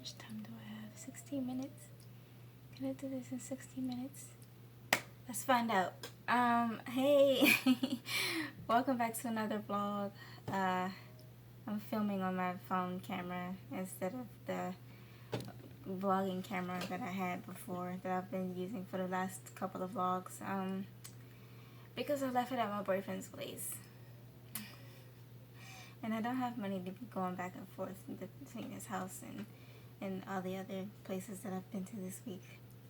much time do I have? 16 minutes? Can I do this in 60 minutes? Let's find out. Hey, welcome back to another vlog. I'm filming on my phone camera instead of the vlogging camera that I had before that I've been using for the last couple of vlogs. Because I left it at my boyfriend's place. And I don't have money to be going back and forth between his house and all the other places that I've been to this week.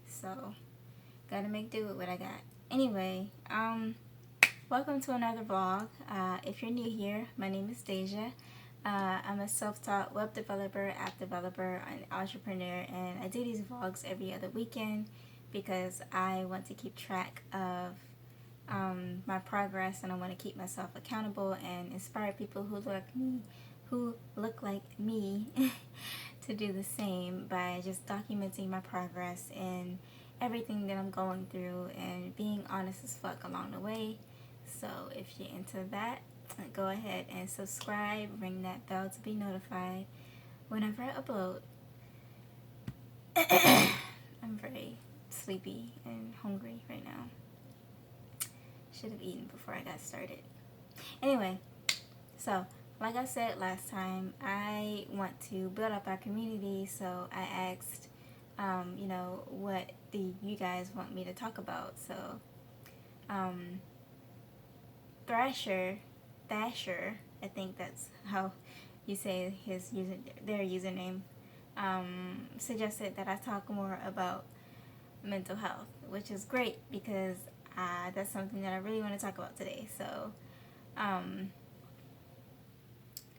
So, gotta make do with what I got. Anyway, welcome to another vlog. If you're new here, my name is Deja. I'm a self-taught web developer, app developer, and entrepreneur, and I do these vlogs every other weekend because I want to keep track of my progress, and I want to keep myself accountable and inspire people who look like me to do the same by just documenting my progress and everything that I'm going through and being honest as fuck along the way. So if you're into that, go ahead and subscribe, ring that bell to be notified whenever I upload. I'm very sleepy and hungry right now. Should have eaten before I got started. Anyway, so like I said last time, I want to build up our community, so I asked, what do you guys want me to talk about? So, Thrasher, I think that's how you say their username, suggested that I talk more about mental health, which is great because that's something that I really want to talk about today. So,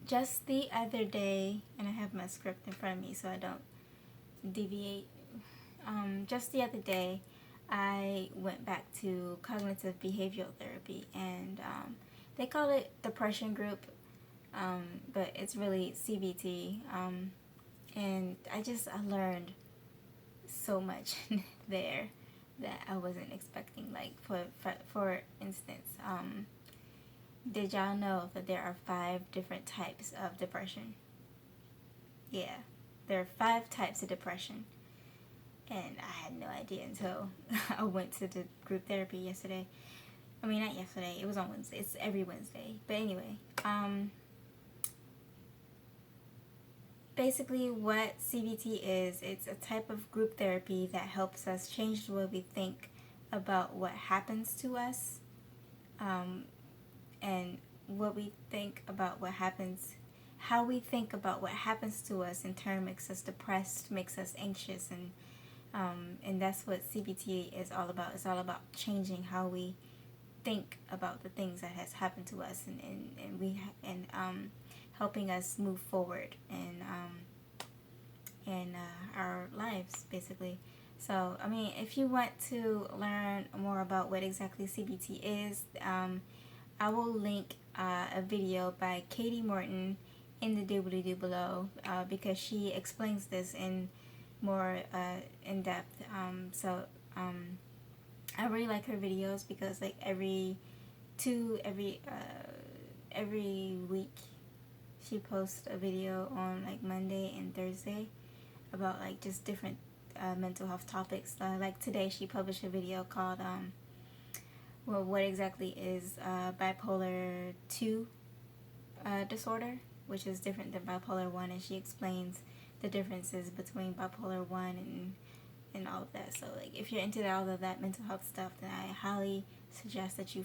just the other day, and I have my script in front of me so I don't deviate. Just the other day, I went back to cognitive behavioral therapy, and they call it depression group, but it's really CBT. And I learned so much there that I wasn't expecting. Like for instance, did y'all know that there are 5 different types of depression? Yeah, there are 5 types of depression, and I had no idea until I went to the group therapy yesterday. I mean, not yesterday, it was on Wednesday. It's every Wednesday. But anyway, basically what CBT is, it's a type of group therapy that helps us change the way we think about what happens to us, and what we think about what happens, how we think about what happens to us in turn makes us depressed, makes us anxious, and that's what CBT is all about. It's all about changing how we think about the things that has happened to us, and helping us move forward in our lives, basically. So, I mean, if you want to learn more about what exactly CBT is, I will link a video by Katie Morton in the doobly-doo below, because she explains this in more in depth. I really like her videos because like every week she posts a video on like Monday and Thursday about like just different mental health topics. Like today she published a video called what exactly is bipolar 2 disorder, which is different than bipolar 1, and she explains the differences between bipolar 1 and all of that. So like if you're into all of that mental health stuff, then I highly suggest that you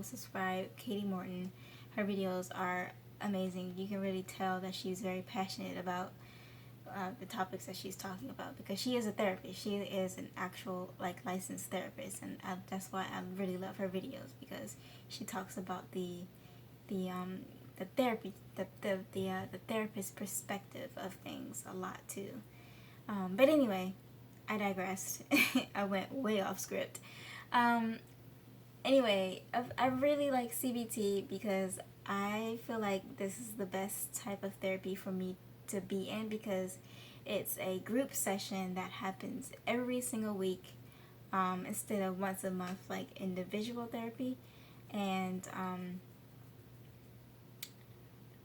subscribe Katie Morton. Her videos are amazing. You can really tell that she's very passionate about the topics that she's talking about, because she is a therapist. She is an actual like licensed therapist, and that's why I really love her videos, because she talks about the therapy, the therapist perspective of things a lot too. But anyway, I digressed. I went way off script. Anyway, I really like CBT because I feel like this is the best type of therapy for me to be in, because it's a group session that happens every single week, instead of once a month like individual therapy. And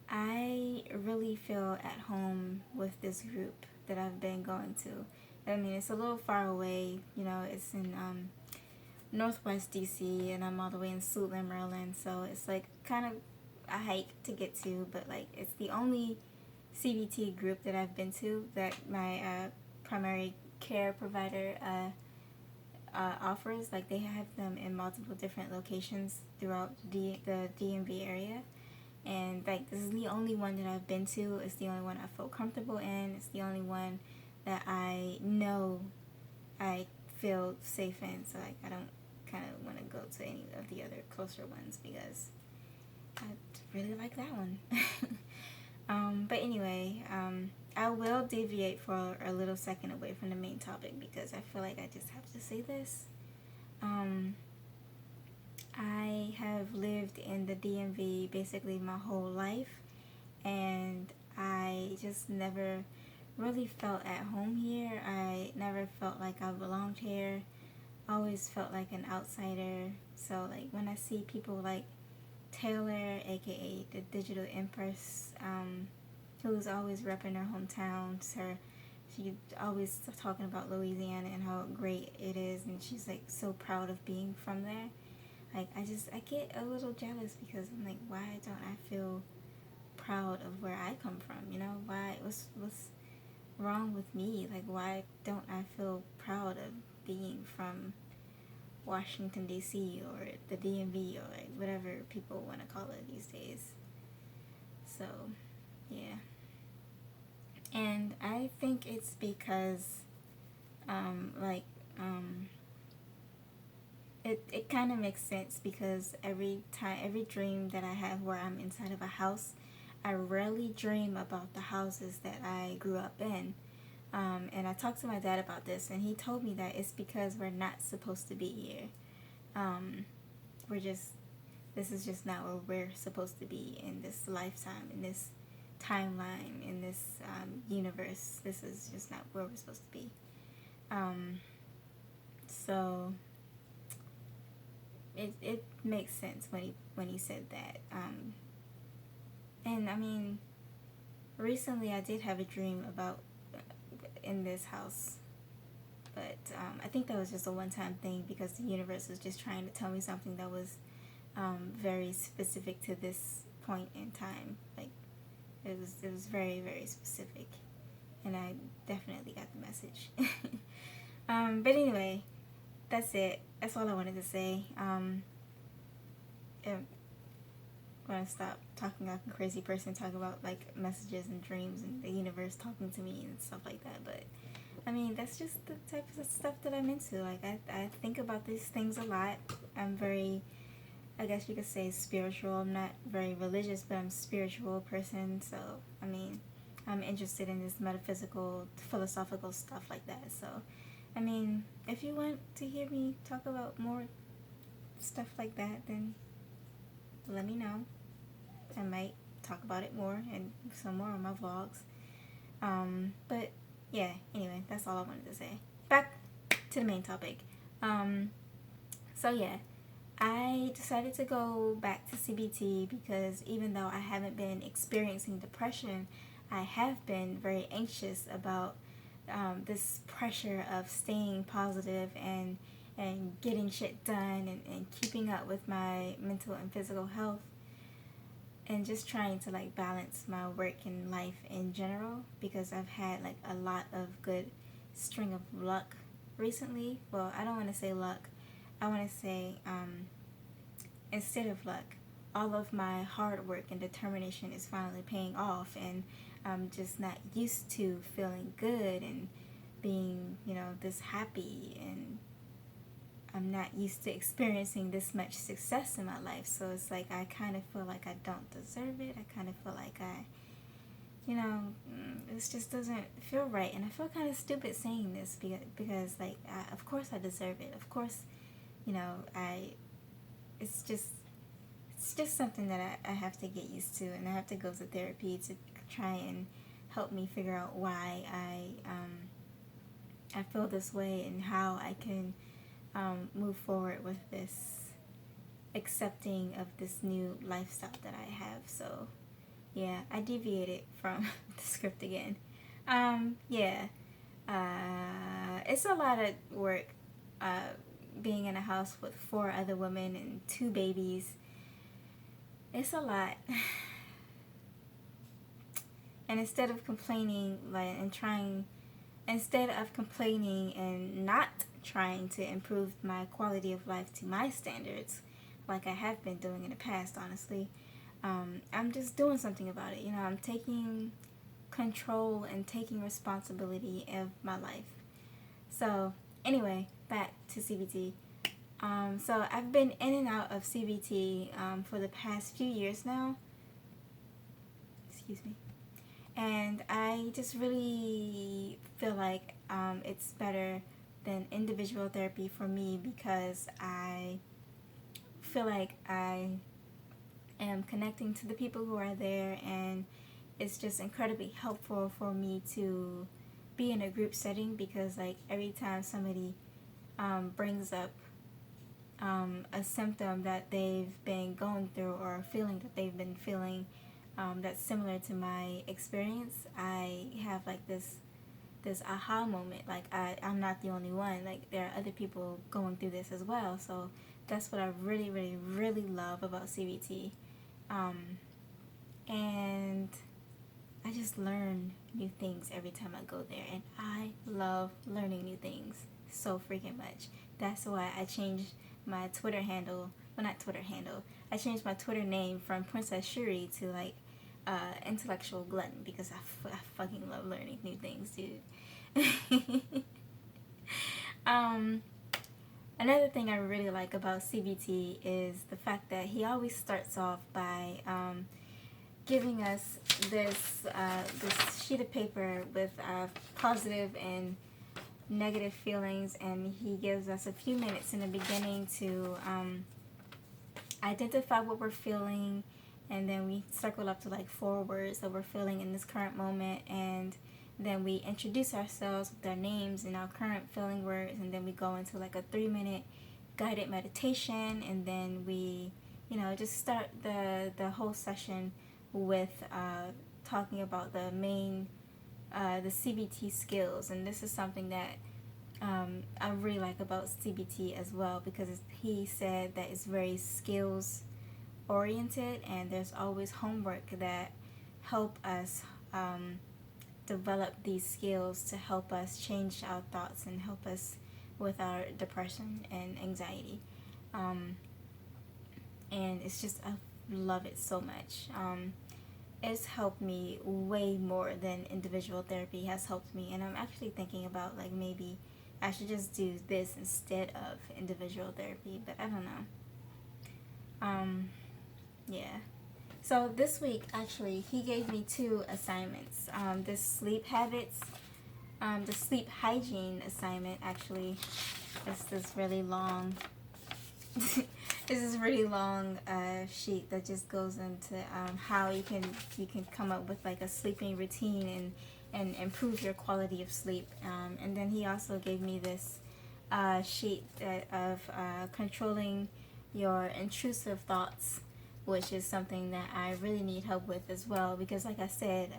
I really feel at home with this group that I've been going to. I mean, it's a little far away, you know, it's in Northwest DC, and I'm all the way in Suitland, Maryland, so it's like kind of a hike to get to, but like it's the only CBT group that I've been to that my primary care provider offers. Like they have them in multiple different locations throughout the DMV area, and like this is the only one that I've been to. It's the only one I feel comfortable in. It's the only one that I know I feel safe in. So like I don't kind of want to go to any of the other closer ones because I really like that one. But anyway, I will deviate for a little second away from the main topic because I feel like I just have to say this. I have lived in the DMV basically my whole life, and I just never really felt at home here. I never felt like I belonged here. Always felt like an outsider. So like when I see people like Taylor, aka the Digital Empress, who's always repping her hometown, she's always talking about Louisiana and how great it is, and she's like so proud of being from there. Like I get a little jealous because I'm like, why don't I feel proud of where I come from? You know, what's wrong with me? Like, why don't I feel proud of being from Washington D.C. or the DMV or like whatever people want to call it these days? So, yeah. And I think it's because, like, it kind of makes sense because every dream that I have where I'm inside of a house, I rarely dream about the houses that I grew up in. And I talked to my dad about this, and he told me that it's because we're not supposed to be here. This is just not where we're supposed to be in this lifetime, in this timeline, in this universe. This is just not where we're supposed to be. So it makes sense when he said that. And I mean, recently I did have a dream about in this house, but I think that was just a one-time thing because the universe was just trying to tell me something that was very specific to this point in time. Like it was very, very specific, and I definitely got the message. But anyway, that's it. That's all I wanted to say. I'm gonna stop talking like a crazy person, talk about like messages and dreams and the universe talking to me and stuff like that. But I mean, that's just the type of stuff that I'm into. Like I think about these things a lot. I'm very, I guess you could say, spiritual. I'm not very religious, but I'm a spiritual person. So I mean, I'm interested in this metaphysical, philosophical stuff like that. So I mean, if you want to hear me talk about more stuff like that, then let me know. I might talk about it more and some more on my vlogs. But yeah, anyway, that's all I wanted to say. Back to the main topic. So yeah, I decided to go back to CBT because even though I haven't been experiencing depression, I have been very anxious about this pressure of staying positive and getting shit done and keeping up with my mental and physical health, and just trying to like balance my work and life in general because I've had like a lot of good string of luck recently. Well, I don't want to say luck. I want to say instead of luck, all of my hard work and determination is finally paying off, and I'm just not used to feeling good and being, you know, this happy, and I'm not used to experiencing this much success in my life. So it's like I kind of feel like I don't deserve it. I kind of feel like it just doesn't feel right. And I feel kind of stupid saying this because like, of course I deserve it. Of course, you know, it's just something that I have to get used to, and I have to go to therapy to try and help me figure out why I feel this way and how I can move forward with this accepting of this new lifestyle that I have. So Yeah, I deviated from the script again. Yeah. It's a lot of work being in a house with 4 other women and 2 babies. It's a lot. And instead of complaining and not trying to improve my quality of life to my standards, like I have been doing in the past, honestly, I'm just doing something about it. I'm taking control and taking responsibility of my life. So anyway, back to CBT. So I've been in and out of CBT for the past few years now. Excuse me. And I just really feel like it's better than individual therapy for me, because I feel like I am connecting to the people who are there, and it's just incredibly helpful for me to be in a group setting, because like every time somebody brings up a symptom that they've been going through, or a feeling that they've been feeling that's similar to my experience, I have like this aha moment, like I'm not the only one, like there are other people going through this as well. So that's what I really, really, really love about CBT. And I just learn new things every time I go there, and I love learning new things so freaking much. That's why I changed my Twitter handle, well, not Twitter handle, I changed my Twitter name from Princess Shuri to like intellectual glutton, because I fucking love learning new things, dude. Another thing I really like about CBT is the fact that he always starts off by giving us this sheet of paper with positive and negative feelings, and he gives us a few minutes in the beginning to identify what we're feeling, and then we circle up to like 4 words that we're feeling in this current moment, and then we introduce ourselves with our names and our current feeling words, and then we go into like a 3-minute guided meditation, and then we just start the whole session with talking about the main the CBT skills. And this is something that I really like about CBT as well, because he said that it's very skills oriented, and there's always homework that help us develop these skills to help us change our thoughts and help us with our depression and anxiety. And it's just, I love it so much. It's helped me way more than individual therapy has helped me, and I'm actually thinking about like maybe I should just do this instead of individual therapy, but I don't know. Yeah. So this week, actually, he gave me 2 assignments. The sleep habits, the sleep hygiene assignment, actually, is this really long, sheet that just goes into how you can come up with like a sleeping routine and improve your quality of sleep. And then he also gave me this sheet of controlling your intrusive thoughts, which is something that I really need help with as well, because like I said,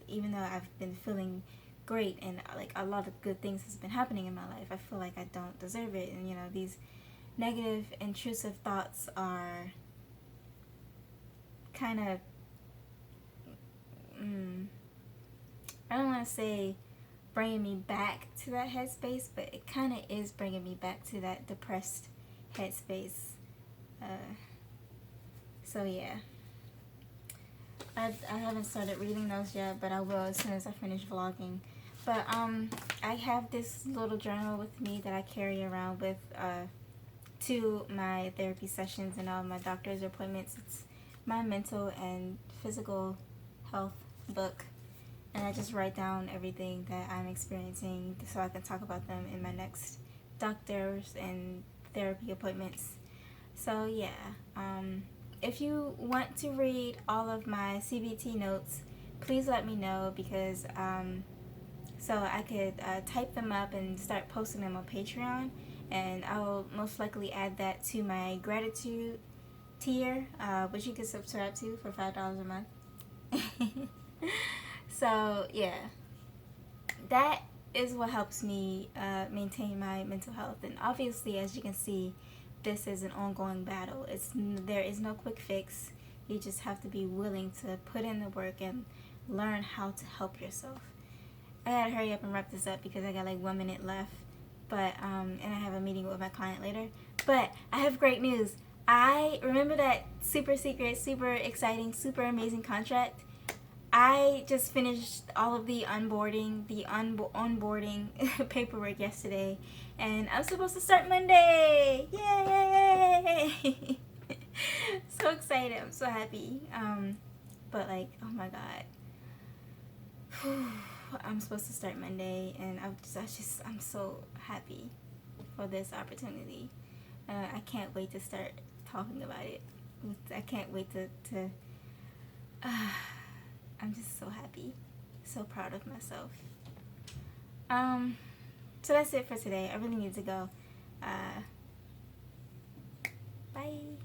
even though I've been feeling great and like a lot of good things has been happening in my life, I feel like I don't deserve it. And these negative intrusive thoughts are kind of I don't want to say bringing me back to that headspace, but it kind of is bringing me back to that depressed headspace. So yeah, I haven't started reading those yet, but I will as soon as I finish vlogging. But I have this little journal with me that I carry around with to my therapy sessions and all my doctor's appointments. It's my mental and physical health book, and I just write down everything that I'm experiencing so I can talk about them in my next doctor's and therapy appointments. So yeah, if you want to read all of my CBT notes, please let me know, because so I could type them up and start posting them on Patreon, and I will most likely add that to my gratitude tier, which you can subscribe to for $5 a month. So yeah, that is what helps me maintain my mental health. And obviously, as you can see, this is an ongoing battle. There is no quick fix. You just have to be willing to put in the work and learn how to help yourself. I gotta hurry up and wrap this up because I got like 1 minute left. But and I have a meeting with my client later. But I have great news. I remember that super secret, super exciting, super amazing contract. I just finished all of the onboarding paperwork yesterday, and I'm supposed to start Monday. Yay! So excited. I'm so happy. But like, oh my god. I'm supposed to start Monday, and I'm so happy for this opportunity. I can't wait to start talking about it. I can't wait to I'm just so happy, so proud of myself. So that's it for today. I really need to go. Bye.